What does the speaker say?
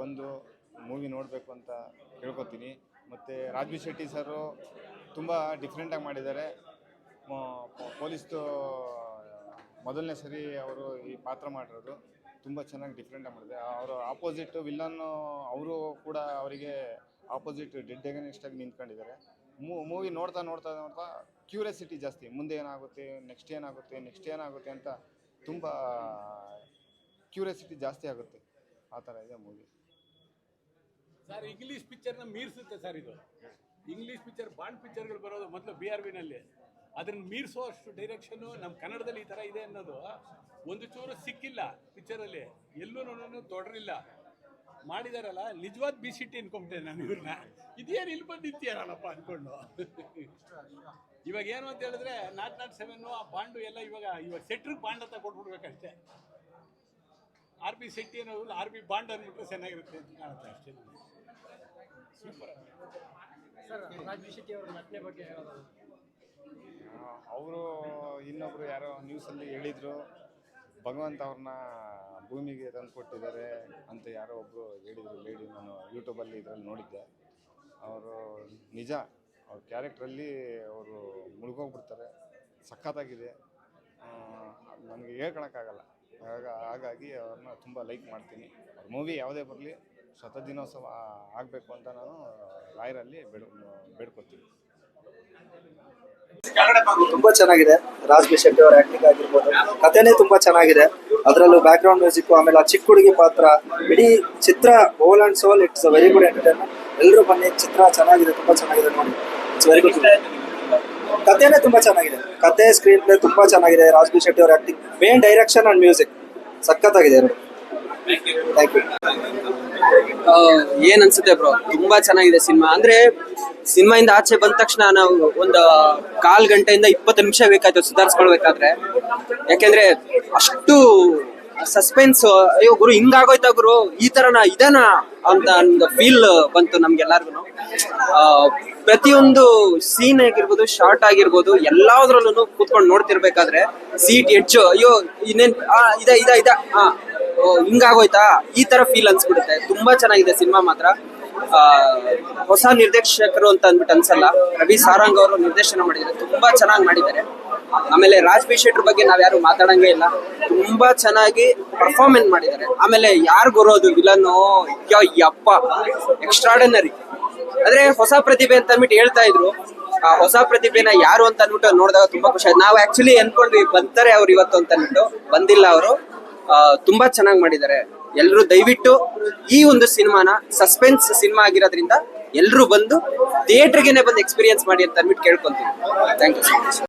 ಬಂದು ಮೂವಿ ನೋಡಬೇಕು ಅಂತ ಕೇಳ್ಕೊತೀನಿ. ಮತ್ತು ರಾಜ್ಬಿ ಶೆಟ್ಟಿ ಸರು ತುಂಬ ಡಿಫ್ರೆಂಟಾಗಿ ಮಾಡಿದ್ದಾರೆ. ಪೊಲೀಸ್ದು ಮೊದಲನೇ ಸರಿ ಅವರು ಈ ಪಾತ್ರ ಮಾಡಿರೋದು ತುಂಬ ಚೆನ್ನಾಗಿ ಡಿಫ್ರೆಂಟಾಗಿ ಮಾಡಿದೆ. ಅವರು ಆಪೋಸಿಟ್ ವಿಲ್ಲನ್ನು ಅವರು ಕೂಡ ಅವರಿಗೆ ಆಪೋಸಿಟ್ ಡೆಡ್ ಅಗೇನಿಸ್ಟಾಗಿ ನಿಂತ್ಕೊಂಡಿದ್ದಾರೆ. ಮೂವಿ ನೋಡ್ತಾ ನೋಡ್ತಾ ನೋಡ್ತಾ ಕ್ಯೂರಿಯಾಸಿಟಿ ಜಾಸ್ತಿ, ಮುಂದೆ ಏನಾಗುತ್ತೆ, ನೆಕ್ಸ್ಟ್ ಏನಾಗುತ್ತೆ ಅಂತ ತುಂಬ ಕ್ಯೂರಿಯಾಸಿಟಿ ಜಾಸ್ತಿ ಆಗುತ್ತೆ. ಆ ಥರ ಇದೆ ಮೂವಿ. ಸರ್ ಇಂಗ್ಲೀಷ್ ಪಿಕ್ಚರ್ನ ಮೀರಿಸುತ್ತೆ ಸರ್ ಇದು. ಇಂಗ್ಲೀಷ್ ಪಿಕ್ಚರ್ ಬಾಂಡ್ ಪಿಕ್ಚರ್ಗಳು ಬರೋದು ಮೊದಲು BRBನಲ್ಲಿ, ಅದನ್ನು ಮೀರಿಸೋ ಅಷ್ಟು ಡೈರೆಕ್ಷನ್ನು ನಮ್ಮ ಕನ್ನಡದಲ್ಲಿ ಈ ಥರ ಇದೆ ಅನ್ನೋದು ಒಂದು ಚೂರು ಸಿಕ್ಕಿಲ್ಲ ಪಿಕ್ಚರಲ್ಲಿ, ಎಲ್ಲೂ ತೊಡರಿಲ್ಲ ಮಾಡಿದಾರಲ್ಲ. ನಿಜವಾದ BCT ಅನ್ಕೊಂಬಿಟ್ಟೆ ನಾನು ಇವ್ರನ್ನ. ಇದೇನು ಇಲ್ಲಿ ಬಂದಿತ್ಯಾರಲ್ಲಪ್ಪ ಅಂದ್ಕೊಂಡು. ಇವಾಗ ಏನು ಅಂತ ಹೇಳಿದ್ರೆ 007 ಆ ಬಾಂಡು ಎಲ್ಲ ಇವಾಗ ಸೆಟ್ರಿಗೆ ಬಾಂಡ್ ಅಂತ ಕೊಟ್ಬಿಡ್ಬೇಕಷ್ಟೇ. RB ಶೆಟ್ಟಿ ಅನ್ನೋದು RB ಬಾಂಡ್ ಅಂದ್ಬಿಟ್ರೆ ಚೆನ್ನಾಗಿರುತ್ತೆ ಅಂತ ಕಾಣುತ್ತೆ ಅಷ್ಟೇ. ಸೂಪರ್. ಸರ್ ರಾಜ್ಬಿ ಶೆಟ್ಟಿ ಅವರ ನಟನೆ ಬಗ್ಗೆ ಅವರು ಇನ್ನೊಬ್ರು ಯಾರೋ ನ್ಯೂಸಲ್ಲಿ ಹೇಳಿದರು, ಭಗವಂತ ಅವ್ರನ್ನ ಭೂಮಿಗೆ ತಂದು ಕೊಟ್ಟಿದ್ದಾರೆ ಅಂತ ಯಾರೋ ಒಬ್ಬರು ಹೇಳಿದರು. ಲೇಡಿ ನಾನು ಯೂಟ್ಯೂಬಲ್ಲಿ ಇದರಲ್ಲಿ ನೋಡಿದ್ದೆ. ಅವರು ನಿಜ, ಅವ್ರ ಕ್ಯಾರೆಕ್ಟ್ರಲ್ಲಿ ಅವರು ಮುಳುಗೋಗ್ಬಿಡ್ತಾರೆ. ಸಖತ್ತಾಗಿದೆ, ನನಗೆ ಹೇಳ್ಕೊಳಕ್ಕಾಗಲ್ಲ. ಹಾಗಾಗಿ ಅವ್ರನ್ನ ತುಂಬ ಲೈಕ್ ಮಾಡ್ತೀನಿ. ಅವ್ರ ಮೂವಿ ಯಾವುದೇ ಬರಲಿ ಶತದಿನೋತ್ಸವ ಆಗಬೇಕು ಅಂತ ನಾನು ರಾಯರಲ್ಲಿ ಬೇಡ್ಕೊತೀನಿ. ತುಂಬಾ ಚೆನ್ನಾಗಿದೆ. ರಾಜ್ಬಿ ಶೆಟ್ಟಿ ಅವರ ಆಕ್ಟಿಂಗ್ ಆಗಿರ್ಬೋದು, ಕಥೆನೇ ತುಂಬಾ ಚೆನ್ನಾಗಿದೆ. ಅದರಲ್ಲೂ ಬ್ಯಾಕ್ ಗ್ರೌಂಡ್ ಮ್ಯೂಸಿಕ್, ಆಮೇಲೆ ಆ ಚಿಕ್ಕ ಹುಡುಗಿ ಪಾತ್ರ, ಇಡೀ ಚಿತ್ರ whole and soul, it's very good entertainment. ಎಲ್ಲರೂ ಬನ್ನಿ, ಚಿತ್ರ ಚೆನ್ನಾಗಿದೆ, ತುಂಬಾ ಚೆನ್ನಾಗಿದೆ ನೋಡಿ. It's very good. ಕಥೆನೇ ತುಂಬಾ ಚೆನ್ನಾಗಿದೆ, ಕಥೆ ಸ್ಕ್ರೀನ್ ಪ್ಲೇ ತುಂಬಾ ಚೆನ್ನಾಗಿದೆ. ರಾಜ್ಬಿ ಶೆಟ್ಟಿ ಅವರ acting, main direction and music ಸಖತ್ತಾಗಿದೆ ಎರಡು. Thank you. ಏನ್ ಅನ್ಸುತ್ತೆ ಬ್ರೋ, ತುಂಬಾ ಚೆನ್ನಾಗಿದೆ ಸಿನಿಮಾ. ಅಂದ್ರೆ ಸಿನಿಮಾಯಿಂದ ಆಚೆ ಬಂದ ತಕ್ಷಣ ನಾವು ಒಂದು 1/4 ಗಂಟೆಯಿಂದ 20 ನಿಮಿಷ ಬೇಕಾಯ್ತು ಸುಧಾರಿಸ್ಕೊಳ್ಬೇಕಾದ್ರೆ. ಯಾಕೆಂದ್ರೆ ಅಷ್ಟು ಸಸ್ಪೆನ್ಸ್, ಅಯ್ಯೋ ಗುರು ಹಿಂಗಾಗೋಯ್ತಾ ಗುರು, ಈ ತರನ ಇದನ ಅಂತ ಒಂದು ಫೀಲ್ ಬಂತು ನಮ್ಗೆಲ್ಲಾರ್ಗು. ಪ್ರತಿಯೊಂದು ಸೀನ್ ಆಗಿರ್ಬೋದು, ಶಾರ್ಟ್ ಆಗಿರ್ಬೋದು, ಎಲ್ಲಾದ್ರಲ್ಲೂ ಕೂತ್ಕೊಂಡು ನೋಡ್ತಿರ್ಬೇಕಾದ್ರೆ ಸೀಟ್ ಎಡ್ಜು, ಅಯ್ಯೋ ಇನ್ನೇನ್ ಇದ ಹಿಂಗಾಗೋಯ್ತಾ, ಈ ತರ ಫೀಲ್ ಅನ್ಸ್ಬಿಡುತ್ತೆ. ತುಂಬಾ ಚೆನ್ನಾಗಿದೆ ಸಿನಿಮಾ ಮಾತ್ರ. ಹೊಸ ನಿರ್ದೇಶಕರು ಅಂತ ಅಂದ್ಬಿಟ್ಟು ಅನ್ಸಲ್ಲ, ರವಿ ಸಾರಂಗ್ ಅವರು ನಿರ್ದೇಶನ ಮಾಡಿದ್ದಾರೆ, ತುಂಬಾ ಚೆನ್ನಾಗಿ ಮಾಡಿದ್ದಾರೆ. ಆಮೇಲೆ ರಾಜ್ಬಿ ಶೆಟ್ಟಿ ಬಗ್ಗೆ ನಾವ್ಯಾರು ಮಾತಾಡಂಗೇ ಇಲ್ಲ, ತುಂಬಾ ಚೆನ್ನಾಗಿ ಪರ್ಫಾರ್ಮೆನ್ಸ್ ಮಾಡಿದ್ದಾರೆ. ಆಮೇಲೆ ಯಾರು ಬರೋದು ವಿಲನ್ನು, ಯಪ್ಪ ಎಕ್ಸ್ಟ್ರಾರ್ಡಿನರಿ. ಆದ್ರೆ ಹೊಸ ಪ್ರತಿಭೆ ಅಂತ ಅಂದ್ಬಿಟ್ಟು ಹೇಳ್ತಾ ಇದ್ರು. ಆ ಹೊಸ ಪ್ರತಿಭೆನ ಯಾರು ಅಂತ ಅಂದ್ಬಿಟ್ಟು ನೋಡಿದಾಗ ತುಂಬಾ ಖುಷಿ ಆಯ್ತು. ನಾವು ಆಕ್ಚುಲಿ ಅನ್ಕೊಂಡ್ವಿ ಬಂತಾರೆ ಅವ್ರು ಇವತ್ತು ಅಂತ ಅಂದ್ಬಿಟ್ಟು, ಬಂದಿಲ್ಲ ಅವರು. ತುಂಬಾ ಚೆನ್ನಾಗಿ ಮಾಡಿದ್ದಾರೆ. ಎಲ್ಲರೂ ದಯವಿಟ್ಟು ಈ ಒಂದು ಸಿನಿಮಾನ, ಸಸ್ಪೆನ್ಸ್ ಸಿನಿಮಾ ಆಗಿರೋದ್ರಿಂದ ಎಲ್ಲರೂ ಬಂದು ಥಿಯೇಟರ್ಗೆನೆ ಬಂದು ಎಕ್ಸ್ಪೀರಿಯನ್ಸ್ ಮಾಡಿ ಅಂತ ಅಂದ್ಬಿಟ್ಟು ಕೇಳ್ಕೊಂತೀವಿ. Thank you so much.